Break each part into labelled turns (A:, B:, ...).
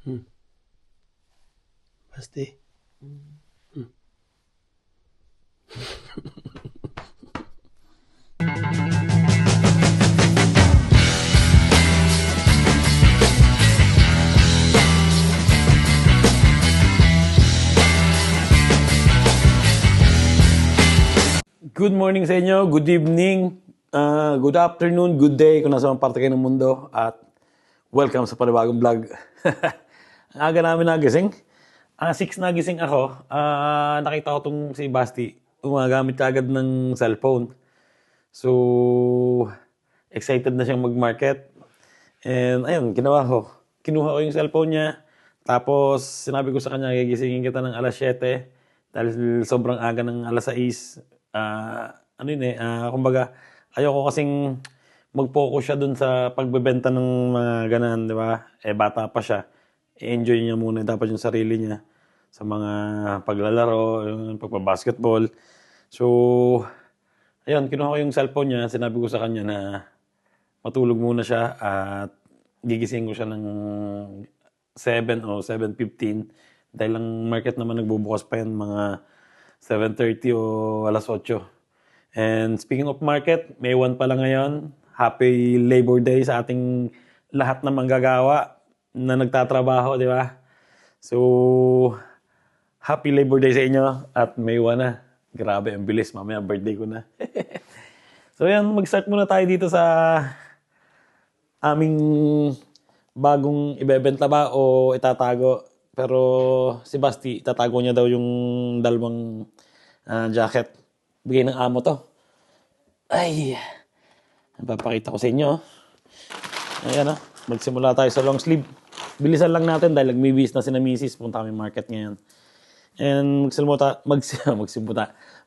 A: Hmm. Basti. Good morning sa inyo, good evening, good afternoon, good day kung nasa mang parte kayo ng mundo at welcome sa panibagong vlog. Ang aga namin nagising. 6 nagising ako. Nakita ko tong si Basti. Gumagamit agad ng cellphone. So, excited na siyang mag-market. And ayun, ginawa ko. Kinuha ko yung cellphone niya. Tapos, sinabi ko sa kanya, gigisingin kita ng alas 7. Dahil sobrang aga ng alas 6. Kumbaga, ayoko kasing mag-focus siya dun sa pagbebenta ng mga ganan, di ba? Bata pa siya. I-enjoy niya muna dapat yung sarili niya sa mga paglalaro, yung pagbabasketball. So, ayun, kinuha ko yung cellphone niya. Sinabi ko sa kanya na matulog muna siya at gigising ko siya ng 7 o 7:15. Dahil ang market naman nagbubukas pa yan mga 7:30 o alas 8. And speaking of market, May 1 pa lang ngayon. Happy Labor Day sa ating lahat na manggagawa na nagtatrabaho, di ba? So, Happy Labor Day sa inyo at May 1 na. Grabe, ang bilis. Mamaya birthday ko na. So yan, mag-start muna tayo dito sa aming bagong ibebenta ba o itatago. Pero si Basti, itatago niya daw yung dalawang jacket. Bigay ng amo to. Ay, napapakita ko sa inyo. Ayan magsimula tayo sa long sleeve. Bilisan lang natin dahil nagbibis na si na Mrs. Punta kami market ngayon. And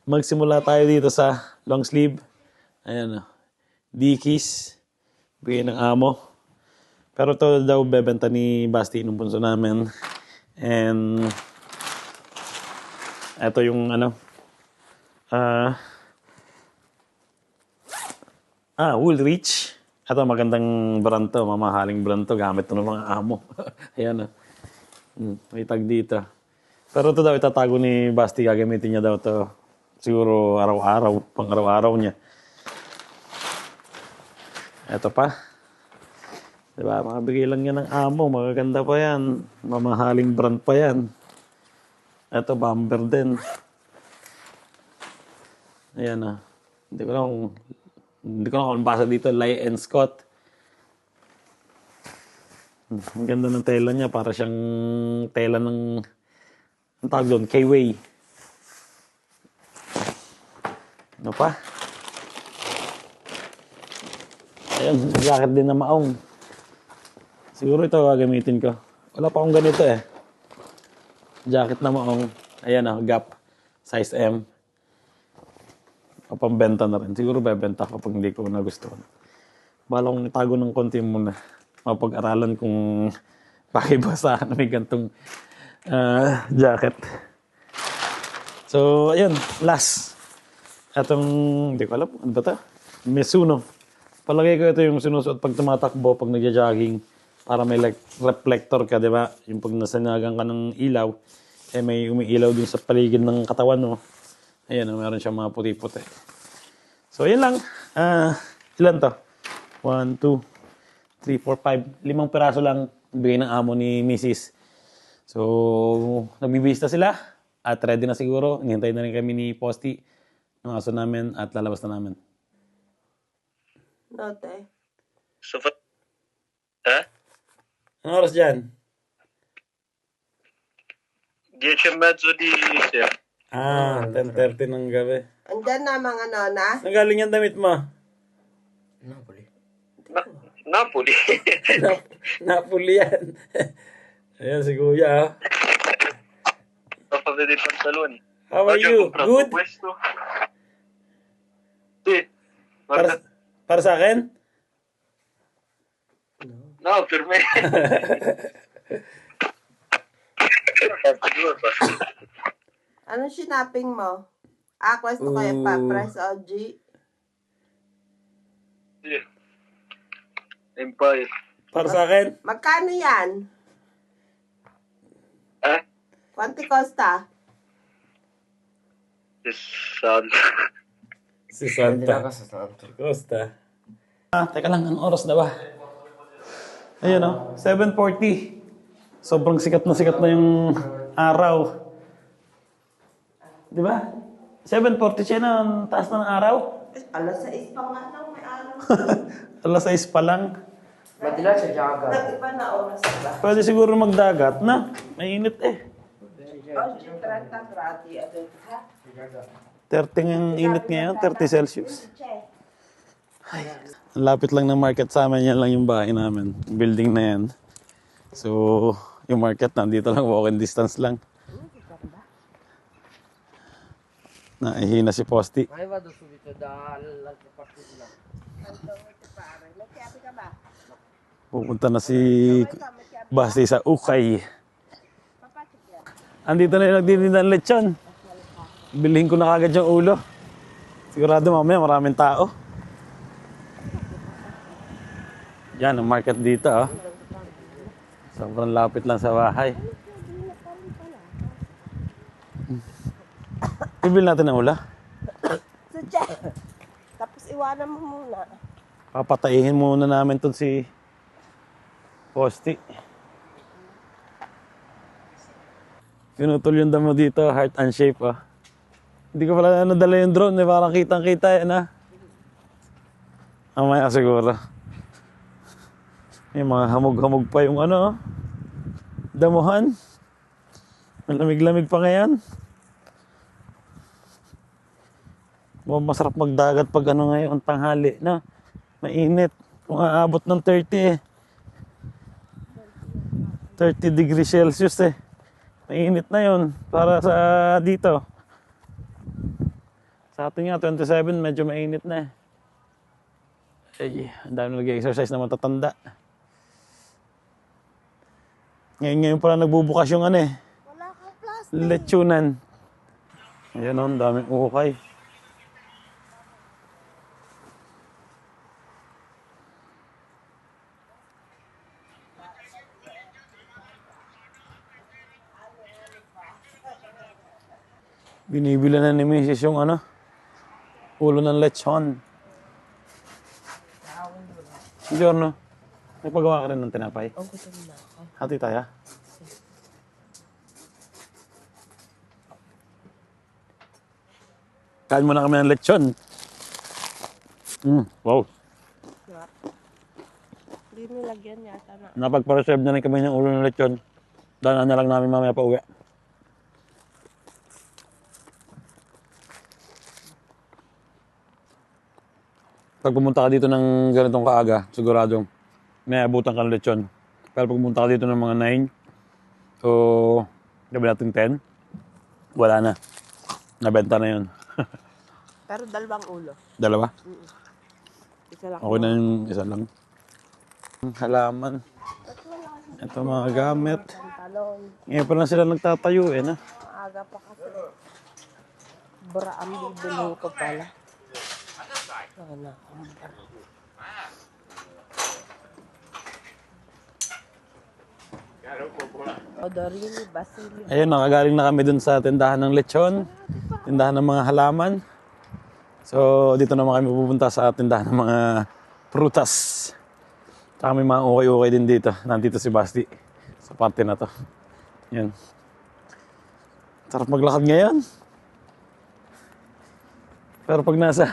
A: magsimula tayo dito sa long sleeve. Ayan Dickies. Bigay ng amo. Pero to daw bebenta ni Basti nung punso namin. And ito yung Woolrich. Ito magandang brand to, mamahaling brand to, gamit to ng mga amo. Ayan may tag dito. Pero ito daw itatago ni Basti, gagamitin niya daw to siguro araw-araw, pang araw-araw niya. Ito pa. Diba, makabigay lang yan ng amo, magaganda pa yan. Mamahaling brand pa yan. Ito, bomber din. Ayan Hindi ko na kung basa dito, Lie and Scott. Ang ganda ng tela niya, para siyang tela ng, ang tawag doon, K-Way. Ano pa? Ayan, jacket din na maong. Siguro ito gagamitin ko. Wala pa akong ganito Jacket na maong. Ayan Gap. Size M. Pambenta na rin. Siguro bebenta ko pag hindi ko nagustuhan. Bala kong itago ng konti muna. Mapag-aralan kung pakibasahan na may gantong jacket. So, ayun. Last. Itong, hindi ko alam. Ano ba ito? Mizuno. Palagay ko ito yung sinusuot pag tumatakbo, pag nagja-jogging. Para may reflector ka, di ba? Yung pag nasanagan ka ng ilaw, may umiilaw dun sa paligid ng katawan mo. Ayan meron siyang mga puti-puti. So, yan lang. Ilan to? 1, 2, 3, 4, 5. 5 piraso lang bigay ng amo ni Mrs. So, nagbibihis na sila. At ready na siguro. Hinihintay na rin kami ni Posty ng aso namin at lalabas na namin.
B: Note.
C: So,
A: Anong oras dyan?
C: 10:30 di sir.
A: 10:30 ng gabi.
B: Andyan na mga nona.
A: Saan galing yung damit mo?
C: Napoli.
A: Napuli yan. Ayan si Kuya
C: Kapag din pantalon.
A: How are you? Good? Para sa akin?
C: No, firme.
B: Anong sinapping mo? Quest ko kaya pa. Press OG.
C: Empire.
A: Para sa akin?
B: Magkano yan?
C: Eh?
B: Quanti costa?
C: Isang.
A: Si Santa. Costa. Teka lang, anong oras na ba? Ayun o, 7:40. Sobrang sikat na yung araw. Di ba? 7:40 siya na, ang taas na ng araw.
B: Alas 6 pa nga lang, may araw.
A: Alas 6 pa lang.
D: Madalas sa jaga.
B: Nag-iba na oras ba?
A: Pwede siguro magdagat na. Mainit eh.
B: Oggi 30 gradi, ha?
A: 30 ang init ngayon, 30 Celsius. Ay, ang lapit lang ng market sa amin, yan lang yung bahay namin. Yung building na yan. So, yung market nandito lang, walking distance lang. Naihina si Posti.
D: Ay, vado subito dall'altra parte di là.
A: Pupunta na si Basti sa Ukay. Andito na yung nagtitinda ng lechon. Bilhin ko na kagad yung ulo. Sigurado mamaya maraming tao. Yan, ang market dito. Oh. Sobrang lapit lang sa bahay. Ibil natin ang ulo.
B: Sadya. Tapos iwanan mo muna.
A: Papatayin muna namin to si Posti. Pinutol yung damo dito, heart and shape. Oh. Hindi ko pala nadala yung drone, eh. Parang kitang-kita yan, ha? Mamaya siguro. May mga hamog-hamog pa yung ano, oh. Damuhan. Malamig-lamig pa ngayon. Masarap magdagat pag ano ngayon, tanghali, na. Mainit. Kung aabot ng 30, eh. 30 degrees Celsius, eh. Mainit na yun para sa dito. Sa atin nga, 27, medyo mainit na eh. Ay, ang dami nag-exercise na matatanda. Ngayon pala nagbubukas yung ano eh.
B: Wala kang plastic.
A: Lechonan. Ayan o, ang daming ukay. Binibila na ni Mrs. yung ano, ulo ng lechon. Giorno, may pagawa ka rin ng tinapay?
B: Ang gutom na ako.
A: Hati tayo. Kain muna kami ng lechon. Wow.
B: Hindi nilagyan yata na.
A: Napagpa-reserve na rin kami ng ulo ng lechon. Daanan na lang namin mamaya pa uwi. Pag pumunta ka dito ng ganitong kaaga, siguradong may abutan ka ng lechon. Pero pag pumunta ka dito ng mga 9 o gabi natin 10, wala na. Nabenta na yun.
B: Pero dalawang ulo.
A: Dalawa?
B: Isa lang.
A: Okay na yung isa lang. Halaman. Ito mga gamit.
B: Pantalon.
A: Ngayon pa lang sila nagtatayo eh. Na?
B: Maaga pa kasi. Bra ang bibilhin ko pala. Ano? Odorini, basili.
A: Ayun, nakagaling na kami dun sa tindahan ng lechon. Tindahan ng mga halaman. So, dito naman kami pupunta sa tindahan ng mga prutas. Tsaka may mga ukay-ukay din dito. Nandito si Basti sa parte na to. Yan. Sarap maglakad ngayon. Pero pag nasa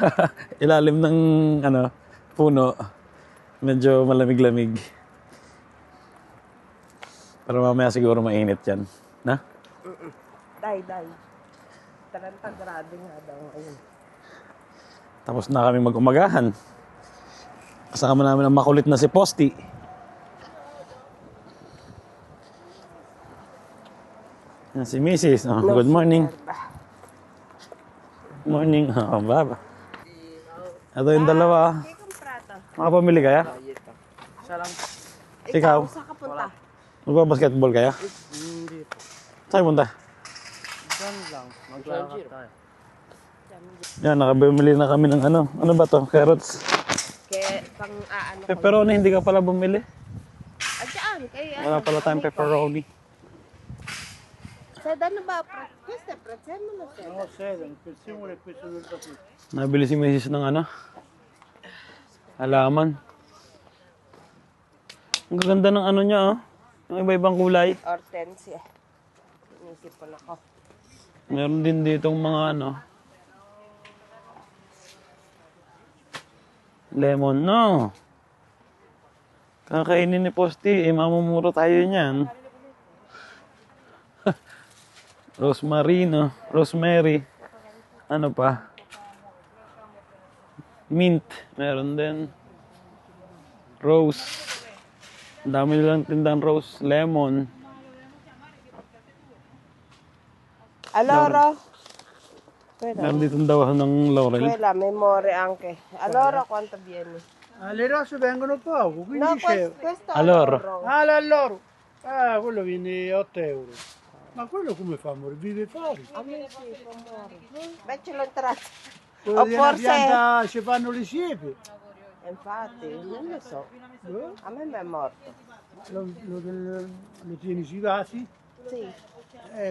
A: ilalim ng ano, puno, medyo malamig-lamig. Pero mamaya siguro mainit yan. Na?
B: Day. 30 grado nga daw ngayon.
A: Tapos na kami mag-umagahan. Kasama namin ang makulit na si Posti. Yan si Mrs. Oh, good morning. Morning. Oh, baba. Ito yung dalawa.
B: Hindi kumprato.
A: Makapamili kaya?
D: Siya lang.
A: Ikaw?
B: Saan ka punta?
A: Magbabasketball kaya?
D: Hindi.
A: Saan punta?
D: Diyan lang. Maglalakad tayo.
A: Yan, nakabumili na kami ng ano. Ano ba to? Carrots.
B: Kaya pang ano ko.
A: Pepperoni, hindi ka pala bumili.
B: Diyan, kaya
A: Wala pala tayong pepperoni.
B: Sai danno ba? Questo è prezzemolo, sai?
E: No, sedano, il prezzemolo e questo del tappeto.
A: Nabili si Mrs. ng ano? Halaman. Ang gaganda ng ano niya, oh. Yung iba-ibang kulay.
B: Hortensia. Inisipon ako.
A: Meron din ditong mga ano. Lemon, no. Kakainin ni Posti, eh, mamumuro tayo niyan. Rosemary. Ano pa? Mint, meron din. Rose. Ang dami nilang tindang rose, lemon.
B: Allora, quella,
A: Meron ditong daw ng laurel.
B: quella memore anche. Allora quanto viene?
E: Ah, le rose vengono poco, 15
B: No,
E: euro.
B: questo
A: Allora.
B: allora.
E: Ah, l'alloro. Ah, quello viene 8 euro. Ma quello come fa a morire? Vive fuori.
B: A me sì, fa muore. Beh, ce l'ho entrato.
E: Quello
B: O
E: di una
B: forse-
E: pianta ci fanno le siepi.
B: Infatti, non lo so.
E: Eh?
B: A me mi è morto.
E: Lo tieni sui vasi?
B: Sì.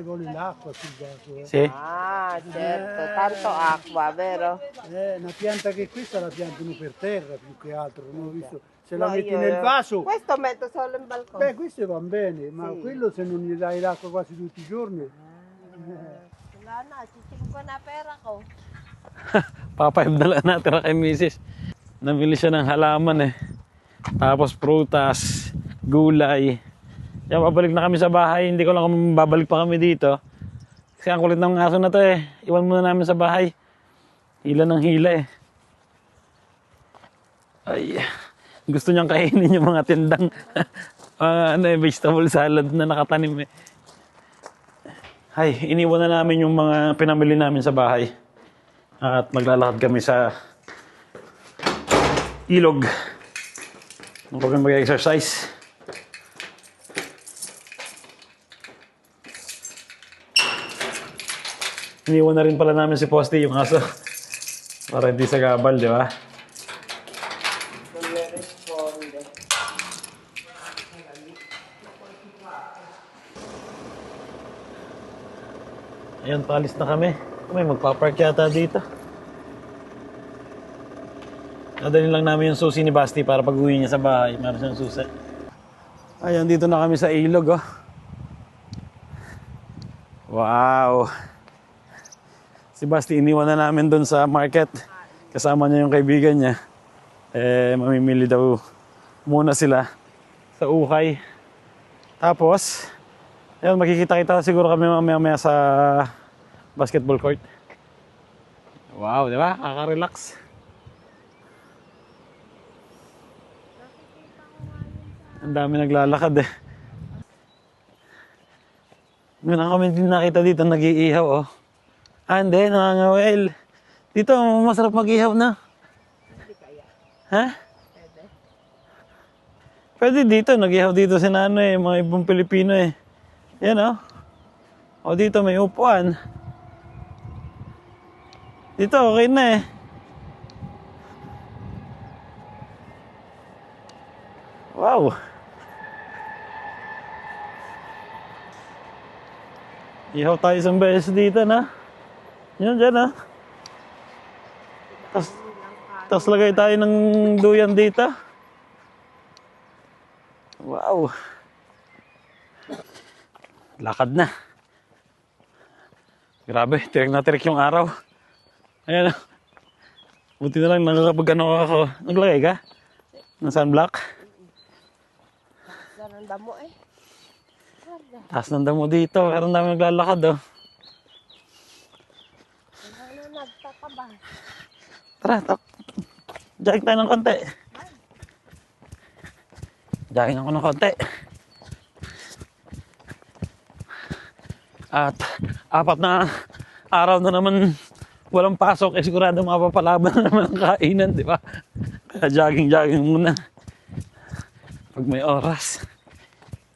E: Con l'acqua sul vaso.
A: Si?
B: Ah, certo, tanto acqua, vero?
E: Una pianta che questa la piantano per terra più che altro, non ho visto. Se
B: No,
E: la metti
B: io-
E: nel vaso,
B: Questo metto solo in balcone.
E: beh, queste vanno bene, ma
B: Sì.
E: quello se non gli dai l'acqua quasi tutti i giorni.
B: Wala na, sisingko na pera ko.
A: Papayab na lang natin kay Mrs. Namili siya ng halaman eh. Tapos prutas, gulay. Kaya babalik na kami sa bahay. Hindi ko lang kung babalik pa kami dito. Kasi ang kulit ng aso na to eh. Iwan muna namin sa bahay. Hila ng hila eh. Ay, gusto niyang kainin yung mga tindang vegetable salad na nakatanim eh. Ay, iniwan na namin yung mga pinamili namin sa bahay. At maglalakad kami sa ilog. Huwag kami mag-exercise. Iniwan na rin pala namin si Posti yung aso. Para hindi sa gabal, di ba?
B: Non mi risponde.
A: Ayun, paalis na kami. May magpapark yata dito. Nadali lang namin yung susi ni Basti para pag-uwi niya sa bahay. Meron siyang susi. Ayun, dito na kami sa ilog, oh. Wow! Si Basti, iniwan na namin doon sa market. Kasama niya yung kaibigan niya. Mamimili daw muna sila sa ukay. Tapos, ayun, makikita-kita siguro kami mamaya sa basketball court. Wow, di ba? Kaka-relax. Ang dami naglalakad eh. Meron kami din nakita dito nag-iihaw, oh. Ah, hindi, nangangawel. Dito, masarap mag-ihaw na. Ha? Pwede dito, nag-ihaw dito si Nano eh, mga ibang Pilipino eh. Yan, oh. O dito may upuan. Dito, okay na eh. Wow. Ihaw tayo isang beses dito na. Yan dyan ah. Tapos lagay tayo ng duyan dito. Wow. Lakad na. Grabe, tirik na tirik yung araw. Ayan ah. Buti na lang nakakapag-ano ako. Naglagay ka? Ng sunblock?
B: Saan ang damo eh?
A: Taas ng damo dito. Pero ang dami naglalakad oh.
B: Ano nagtataba?
A: Tara, jogging tayo ng konti. Jogging ako ng konti. At 4 na araw na naman walang pasok. Eh sigurado mapapalaban na naman ang kainan, di ba? Kaya jogging muna. Pag may oras.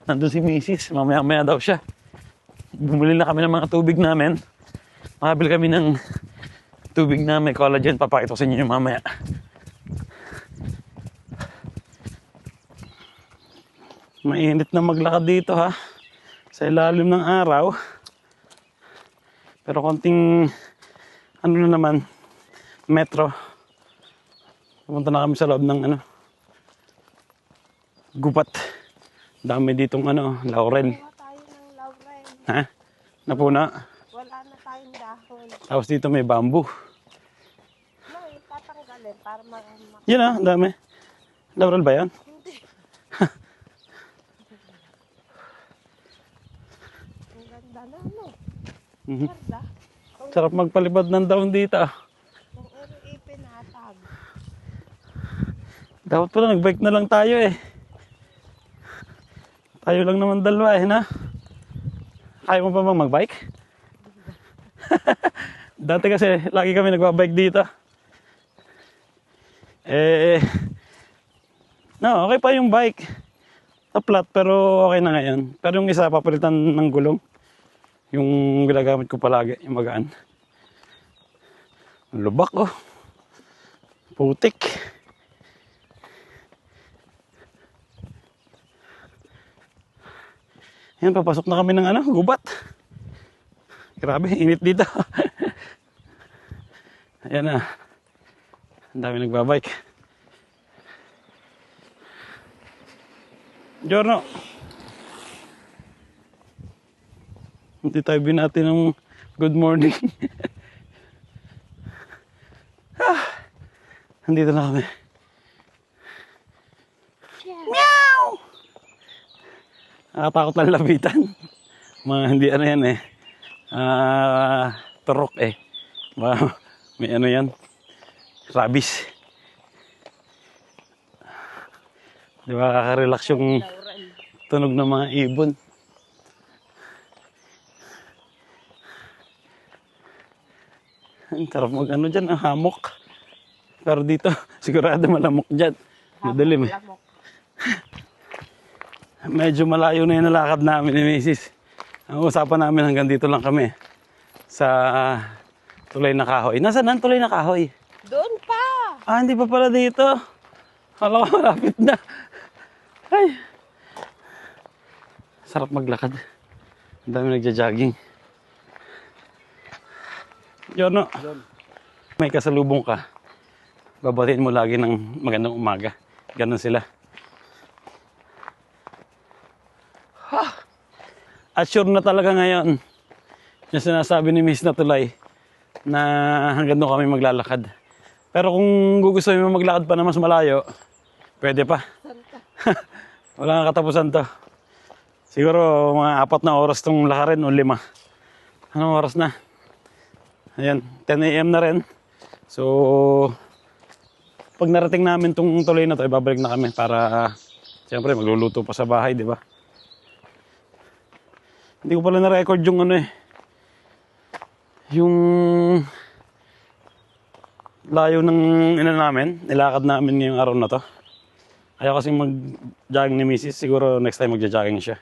A: Nandun si Mrs. Mamaya-maya daw siya. Bumili na kami ng mga tubig namin. Makabili kami ng tubig na may collagen. Papakita ko sa inyo mamaya. Mainit na maglakad dito ha. Sa ilalim ng araw. Pero konting, ano na naman, metro. Pumunta na kami sa loob ng gubat. Dami ditong laurel.
B: Kuha tayo ng laurel.
A: Ha? Napuna.
B: Wala na tayong dahon.
A: Tapos dito may bamboo.
B: No, tatanggalin para
A: Yan ang dami. Laurel ba yan?
B: Hindi. Ang ganda na, no?
A: Mhm.
B: Ganda.
A: Sarap magpalibad ng daon dito.
B: Kung ero ipinatag.
A: Dapat pala nag-bike na lang tayo eh. Tayo lang naman dalawa eh, na? Kaya mo pa bang mag-bike? Dati kasi lagi kami nagbabike dito. No, okay pa yung bike. Sa flat pero okay na ngayon. Pero yung isa papalitan ng gulong. Yung ginagamit ko palagi, yung magaan. Ang lubak oh. Putik. Yan, papasok na kami ng gubat. Grabe, init dito. Ayan na. Ang dami nagbabike. Giorno. Hindi tayo binati ng good morning. Nandito na kami. Meow! Nakatakot lang lapitan. Mga hindi yan eh. Turok eh. May yan. Rabies. Di ba kakarelax yung tunog ng mga ibon. Ang sarap mag dyan, ang hamok. Pero dito, sigurado malamok dyan. Madalim eh.
B: Lamok.
A: Medyo malayo na yung nalakad namin ni Mrs. Ang usapan namin hanggang dito lang kami. Sa tulay na kahoy. Nasaan ang tulay na kahoy?
B: Doon pa!
A: Hindi pa pala dito. Hala ko, malapit na. Ay. Sarap maglakad. Ang dami nagja-jogging. Yorno, may kasalubong ka. Babatiin mo lagi ng magandang umaga. Ganon sila. At sure na talaga ngayon, yung sinasabi ni Miss na tulay, na hanggang doon kami maglalakad. Pero kung gugustuhin mo maglakad pa na mas malayo, pwede pa. Wala nga katapusan to. Siguro mga 4 na oras tong lakarin o 5. Anong oras na? Ayan, 10 AM na rin. So, pag narating namin tong tuloy na to, ibabalik na kami para, siyempre, magluluto pa sa bahay, di ba? Hindi ko pala na-record yung yung layo ng namin, nilakad namin ngayong araw na to. Ayaw kasing mag-jogging ni Mrs. Siguro next time magja-jogging siya.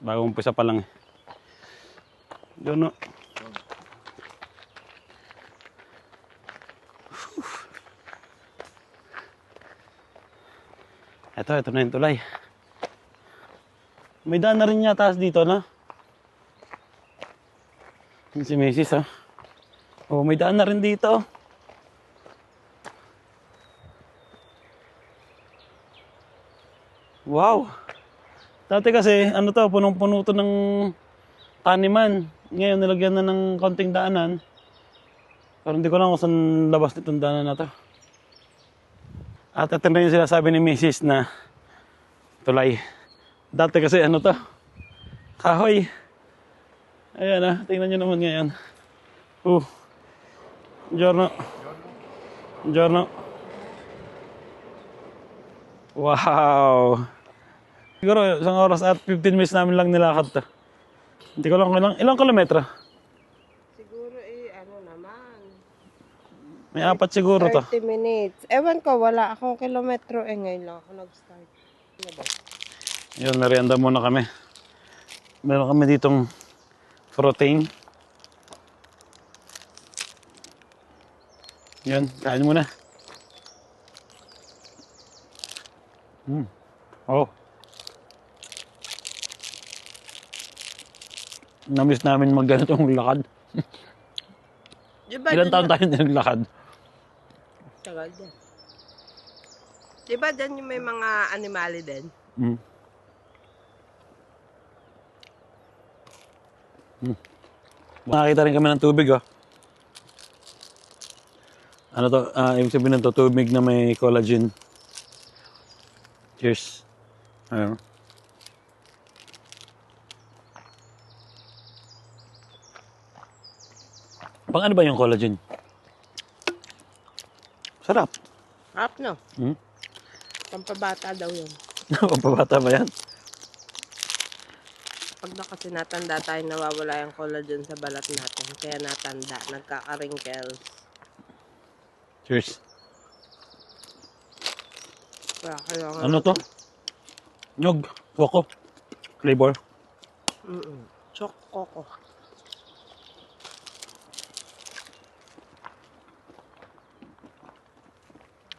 A: Bago umpisa pa lang eh. Doon no. Ito na yung tulay. May daan na rin yata dito, no? Yung si Mrs. Oh, may daan na rin dito. Wow! Dati kasi, punong-puno to ng taniman. Ngayon, nilagyan na ng konting daanan. Pero hindi ko lang kung saan labas nitong daanan na to. At ito na yung sinasabi ni Mrs. na tulay. Dati kasi to? Kahoy. Ayan tingnan nyo naman ngayon. Giorno. Giorno. Wow! Siguro isang oras at 15 minutes namin lang nilakad to. Hindi ko lang ilang kilometro?
B: Siguro naman.
A: May 4 siguro to.
B: 30 minutes. Ewan ko, wala akong kilometro. Ngayon lang ako nag-start.
A: Yun, merienda muna kami. Meron kami ditong protein. Yun, kain muna. Oh. Namiss namin magganitong lakad.
B: Di ba
A: Ilan
B: dun
A: taon
B: na-
A: tayo naglakad?
B: Tagal din. Di ba dyan yung may mga animali din?
A: Mm. Nakakita rin kami ng tubig, oh. Ano to? Ibig sabihin nito, tubig na may collagen. Cheers. Ayun. Pang ano ba yung collagen? Sarap.
B: Harap no?
A: Hmm?
B: Pampabata daw yun.
A: Pampabata ba yan?
B: Pag na kasi natanda tayo, nawawala yung collagen sa balat natin. Kaya natanda, nagkaka-wrinkles.
A: Cheers.
B: Kaya kailangan...
A: Ano to? Nyog. Coco. Flavor.
B: Chok coco.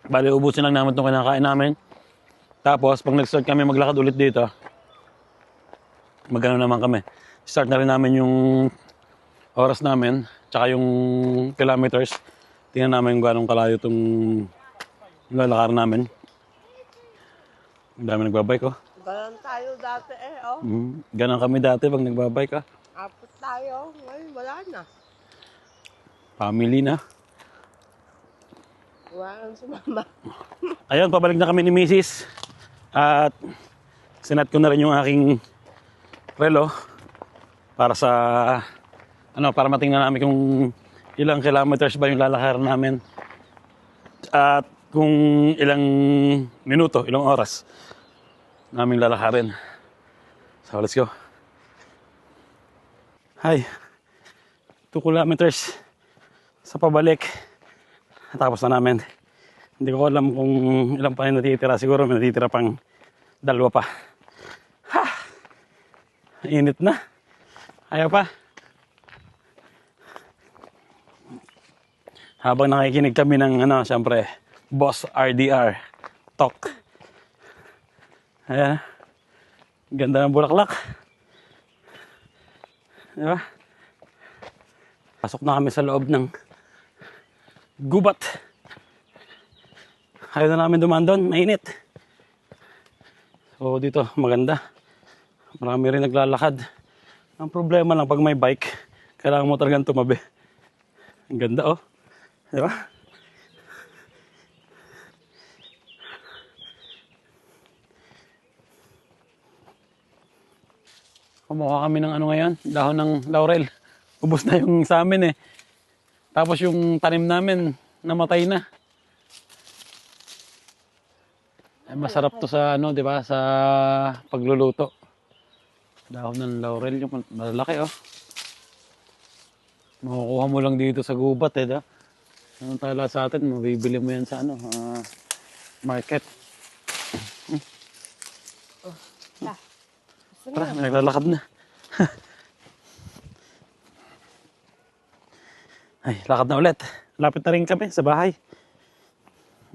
A: Bali, ubusin lang namin itong kinakain namin. Tapos, pag nag-start kami maglakad ulit dito, magano naman kami. Start na rin namin yung oras namin, tsaka yung kilometers. Tingnan namin kung anong kalayo itong lalakaran namin. Ang dami nagbabike, oh.
B: Ganon tayo dati oh.
A: Ganon kami dati pag nagbabike, ah.
B: Apat tayo. Ngayon, wala na.
A: Family na.
B: Wala nang sumama.
A: Ayun, pabalik na kami ni Mrs. At sinat ko na rin yung aking relo para sa para matingnan namin kung ilang kilometers ba yung lalakaran namin at kung ilang minuto, ilang oras namin lalakarin. So let's go. Hi. 2 kilometers sa pabalik. Tapos na namin. Hindi ko alam kung ilang pa yung natitira. Siguro may natitira pang 2 pa. Ha! Init na. Ayaw pa. Habang nakikinig kami ng siyempre, Boss RDR Talk. Ayan. Ganda ng bulaklak. Diba? Pasok na kami sa loob ng gubat. Ayaw na namin dumaan doon, mainit. So dito, maganda. Marami rin naglalakad. Ang problema lang pag may bike, kailangan mo talagang tumabi. Ang ganda, oh. Di ba? Kumuha kami ng ngayon, dahon ng laurel. Ubos na yung sa amin eh. Tapos yung tanim namin, namatay na. Ay, masarap to sa di ba, sa pagluluto. Dahon ng laurel, yung malaki, oh. Makukuha mo lang dito sa gubat, da. Anong tala sa atin, mabibili mo yan sa market. Tara, may naglalakad na. Ay, lakad na ulit. Lapit na rin kami sa bahay.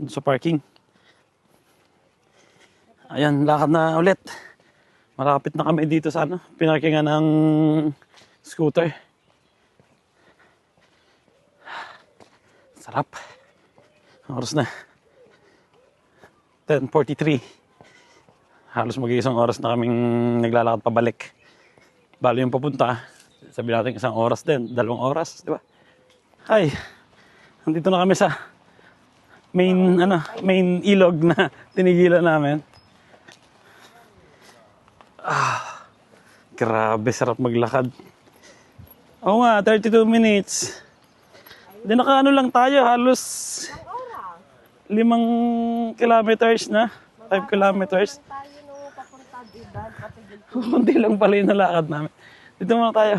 A: Sa parking. Ayan, lakad na ulit. Malapit na kami dito sa pinarkingan ng scooter. Sarap. Oras na. 10:43. Halos mag-iisang oras na kaming naglalakad pabalik. Bali yung papunta, sabi natin 1 oras din, 2 oras, di ba? Ay, nandito na kami sa main ilog na tinigilan namin. Grabe, sarap maglakad. Oo nga, 32 minutes. Di lang tayo, halos 5 kilometers na. 5 kilometers.
B: Tayo nung papunta Diban, pati dito.
A: Hindi lang pala yung nalakad namin. Dito muna tayo.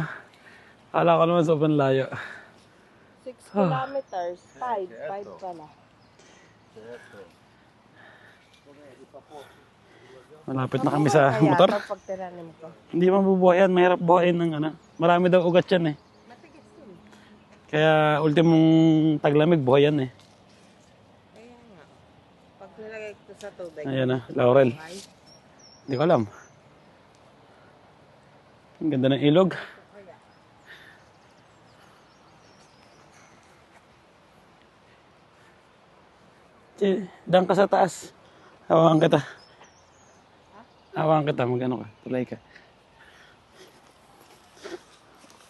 A: Akala ko naman sobrang layo.
B: 6 kilometers. 5 pala.
A: Malapit na kami sa
B: Kaya
A: motor.
B: ito pag tiranin ko.
A: Hindi mabubuhayan, mahirap buhayin ng Marami daw ugat yan eh. Kaya ultimong taglamig, buhayan eh.
B: Kaya nga. Pag nilagay ko sa tubig.
A: Ayan na, laurel. Hindi ko alam. Ang ganda ng ilog. Dang ka sa taas. Hawakan kita. Hawakan kita, magano ka. Tulay ka.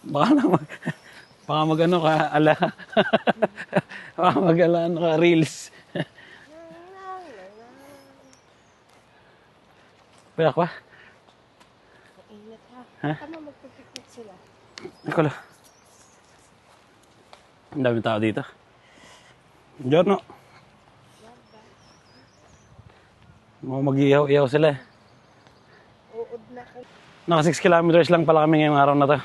A: Baka magano ka, ala. Baka magala ano ka, reels. Payak ba?
B: Mainit ha.
A: Ha?
B: Tama magpipiknik sila.
A: Ako lang. Ang daming tao dito. Diyan, no? Mag-iyaw-iyaw sila eh.
B: Uod na kayo.
A: Naka 6 kilometers lang pala kami ngayong araw na to.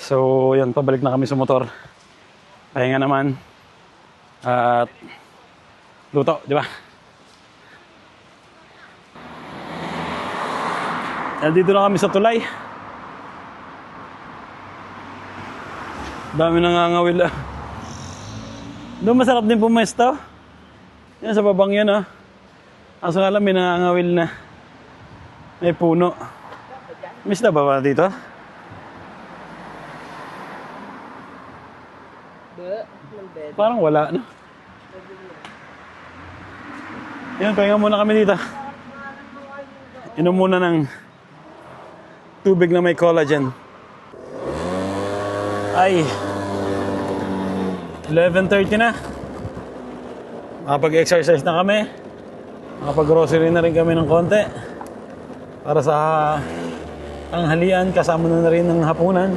A: So, yan, pabalik na kami sa motor. Pahinga naman. At luto, di ba? Dito na kami sa tulay. Dami nangangawil ah. Doon masarap din pumesto. Yan sa babang yan ah. Kaso nga lang may nangangawil na. May puno. Miss na ba dito?
B: Ng bed.
A: Parang wala, no? Yan, pahinga muna kami dito. Inom muna ng tubig na may collagen. Ay, 11:30 na. Makapag-exercise na kami. Makapag-grocery na rin kami ng konti. Para sa tanghalian, kasama na rin ng hapunan.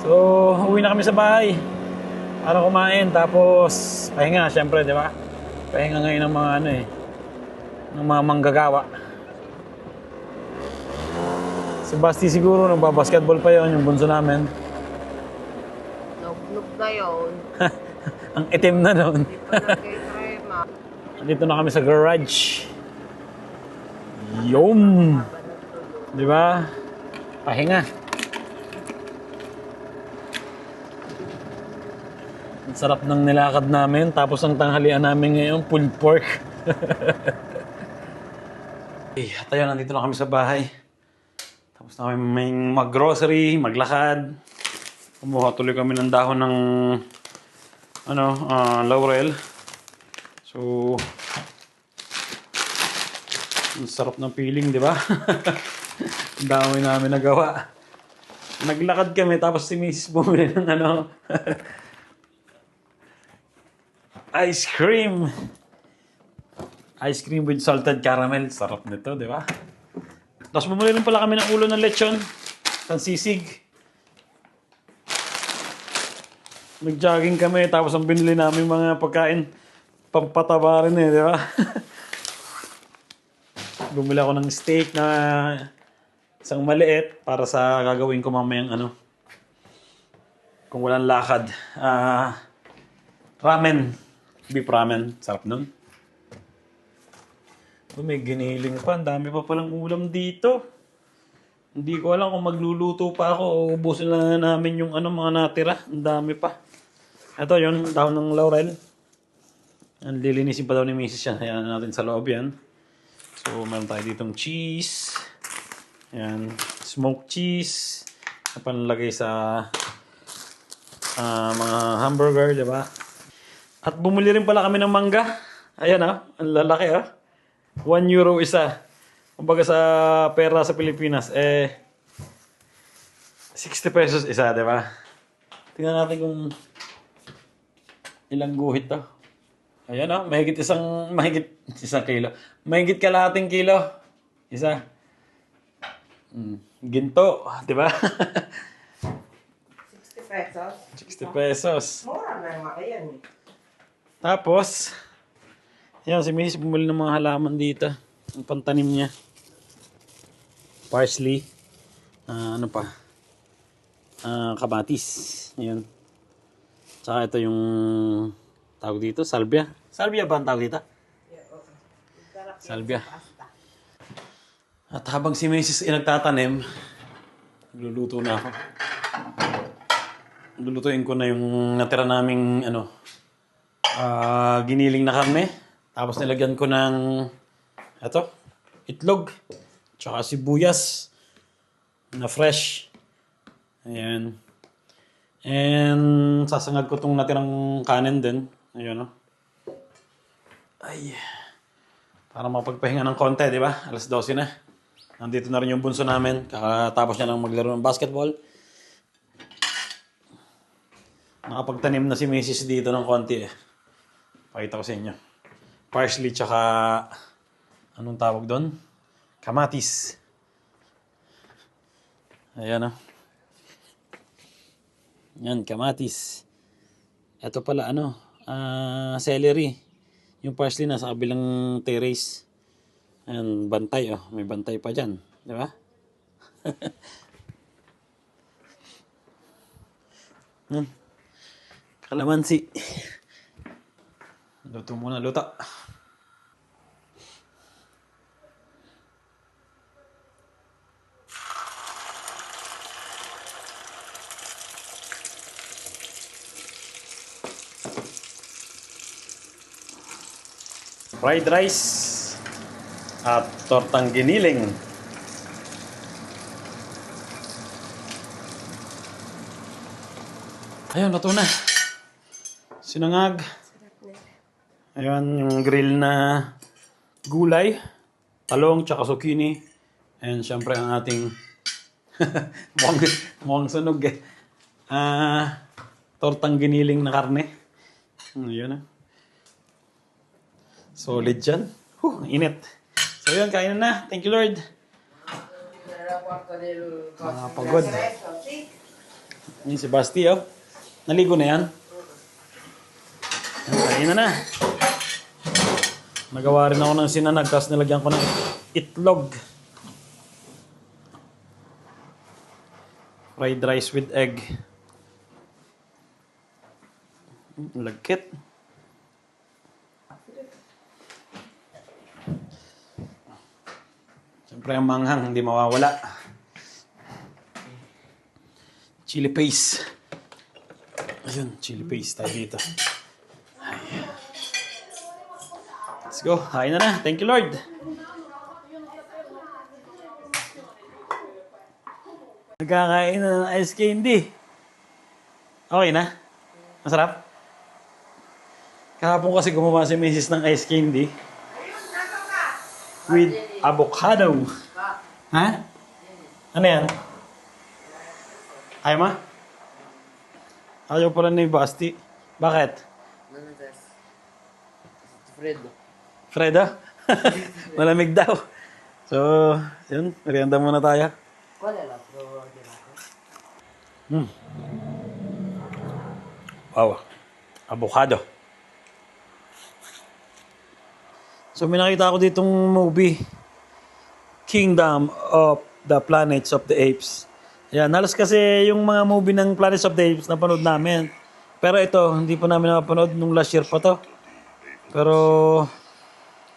A: So, uwi na kami sa bahay. Para kumain, tapos pahinga, syempre, di ba? Pahinga ngayon ng mga ng mga manggagawa. Si Basti siguro, nagbabasketball pa yon yung bunso namin.
B: Nugnog na yun.
A: Ang itim na noon.
B: Hindi pa nagkikrema.
A: Dito na kami sa garage. Yum! Di ba? Pahinga. Ang sarap ng nilakad namin. Tapos ang tanghalian namin ngayon, pulled pork. Okay, at ayun, nandito na kami sa bahay. Tapos na kami may mag-grocery, maglakad. Kumuha tuloy kami ng dahon ng laurel. So, ang sarap ng feeling, di ba? Ang dami namin nagawa. Naglakad kami, tapos si Mrs. bumili ng ice cream. Ice cream with salted caramel. Sarap nito, di ba? Tapos bumili rin pala kami ng ulo ng lechon. Sisig. Nag-jogging kami, tapos ang binili namin mga pagkain, pampataba rin di ba? Bumili ako ng steak na isang maliit para sa gagawin ko mamayang kung walang lakad. Ramen. Beef ramen. Sarap nun. May giniling pa. Ang dami pa palang ulam dito. Hindi ko alam kung magluluto pa ako o ubusin na namin yung mga natira. Ang dami pa. Ito yun, dahon ng laurel. Ang lilinisin pa daw ni Mrs. yan. Ayan natin sa loob yan. So, meron tayo ditong cheese. Ayan, smoked cheese. Na panlagay sa mga hamburger, di ba? At bumili rin pala kami ng mangga. Ayan ang lalaki 1 euro isa. Kumbaga sa pera sa Pilipinas, 60 pesos isa, di ba? Tingnan natin kung ilang guhit to. Ayan mahigit isang kilo. Mahigit kalahating kilo. Isa. Ginto, di ba?
B: 60 pesos.
A: 60 pesos.
B: Mura na nga yan.
A: Tapos, yan, si Mrs. bumili ng mga halaman dito. Ang pantanim niya. Parsley. Kamatis. Yan. Tsaka ito yung tawag dito, salvia. Salvia ba ang tawag dito? Salvia. At habang si Mrs. nagtatanim, nagluluto na ako. Lulutuin ko na yung natira naming giniling na karne. Tapos nilagyan ko ng itlog. Tsaka sibuyas na fresh. Ayan. And sasangag ko tong natirang kanin din. Ayan Ay. Para mapagpahinga ng konti, di ba? Alas 12 na. Nandito na rin yung bunso namin. Kakatapos niya lang maglaro ng basketball. Nakapagtanim na si Mrs. dito ng konti eh. Pakita ko sa inyo. Parsley tsaka... Anong tawag doon? Kamatis. Ayan o. Yan, kamatis. Ito pala celery. Yung parsley nasa kabilang terrace. Ayan, bantay oh. May bantay pa dyan. Di ba? Kalamansi. Luto muna, luto. Fried rice at tortang giniling. Ayun, luto na. Sinangag. Ayun, yung grill na gulay, talong, tsaka zucchini. And syempre ang ating mukhang sunog eh. Tortang giniling na karne. Ayun na. Solid dyan. Init. So yun, kain na. Thank you, Lord. Pagod. Yun si Basti, oh. Naligo na yan. Kain na. Nagawa rin ako ng sinanag, tapos nilagyan ko ng itlog. Fried rice with egg. Lagkit. Siyempre ang manghang, hindi mawawala. Chili paste. Ayun, chili paste tayo dito. Ay. Let's go. Kain na. Thank you, Lord. Nagkakain na ng ice candy. Okay na? Masarap? Kahapon kasi gumawa si Mrs. ng ice candy. With avocado. Ha? Ano yan? Ayaw mo? Ayaw pala ni Basti. Bakit?
D: Fredo.
A: Fredo? Malamig daw. So, yun. Merienda muna tayo.
D: Wala lang. Pero,
A: Wow. Avocado. So, may nakita ako ditong movie. Kingdom of the Planets of the Apes. Yan, halos kasi yung mga movie ng Planets of the Apes napanood namin. Pero ito, hindi pa namin napanood nung last year pa to. Pero,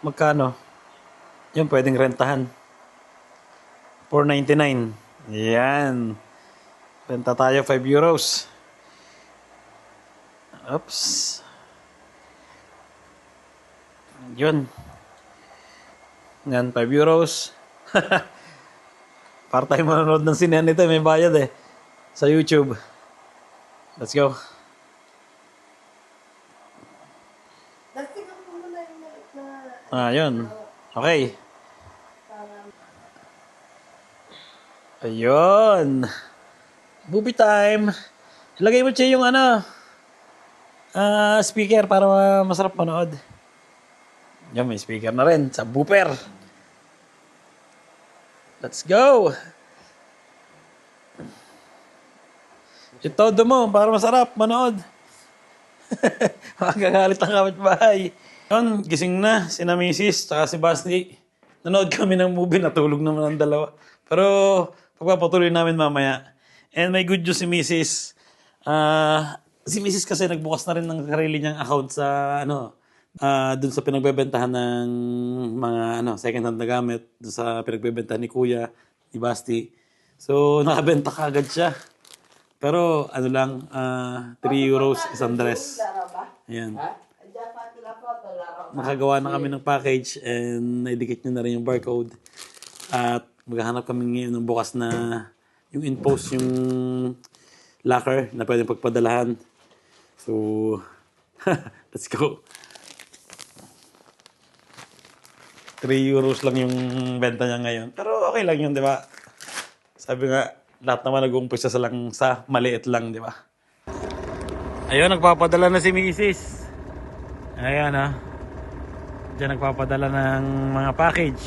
A: magkano? Yun, pwedeng rentahan. $4.99. Yan. Renta tayo, €5. Oops. Yun. Yan, €5. Para tayo manonood ng sinehan nito, may bayad eh. Sa YouTube. Let's go. Yun. Okay. Ayun. Movie time. Ilagay mo siya yung speaker para masarap manood. Yan, may speaker na rin. Subwoofer. Let's go! Itodo mo para masarap manood. Makakagalit ang kapitbahay. Yun, gising na si Mrs. tsaka si Basti. Nanood kami ng movie, natulog naman ang dalawa. Pero pagpapatuloy namin mamaya. And may good news si Mrs. Si Mrs. kasi nagbukas na rin ng sarili niyang account sa dun sa pinagbebentahan ng mga second hand na gamit, dun sa pinagbebentahan ni Kuya, ni Basti. So, nakabenta kagad siya. Pero, €3 isang dress. Ayan. Nakagawa na kami ng package and naidikit nyo na rin yung barcode. At maghahanap kami ngayon ng bukas na yung in-post yung locker na pwedeng pagpadalahan. So, let's go. 3 euros lang yung benta niya ngayon. Pero okay lang yun, di ba? Sabi nga, lahat naman nag-uumpisa sa lang sa maliit lang, di ba? Ayun, nagpapadala na si Mrs. Ayan, ha. Diyan nagpapadala ng mga package.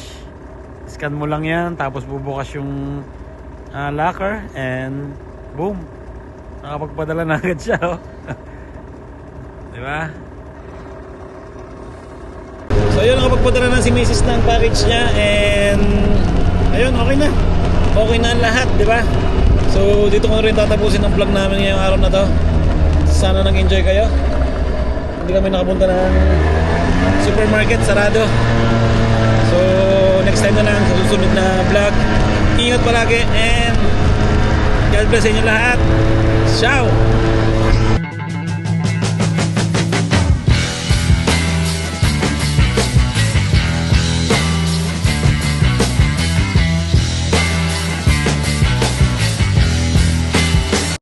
A: Scan mo lang yan, tapos bubukas yung locker, and boom. Nakapagpadala na agad siya, oh. Di ba? So ayun, nakapagpadala na si Mrs. ng package niya, and ayun, okay na. Okay na ang lahat, di ba? So dito ko na rin tatapusin ang vlog namin ngayong araw na to. Sana nag-enjoy kayo. Hindi kami nakapunta ng supermarket, sarado. So next time na lang sa susunod na vlog. Ingat palagi, and God bless sa inyo lahat. Ciao!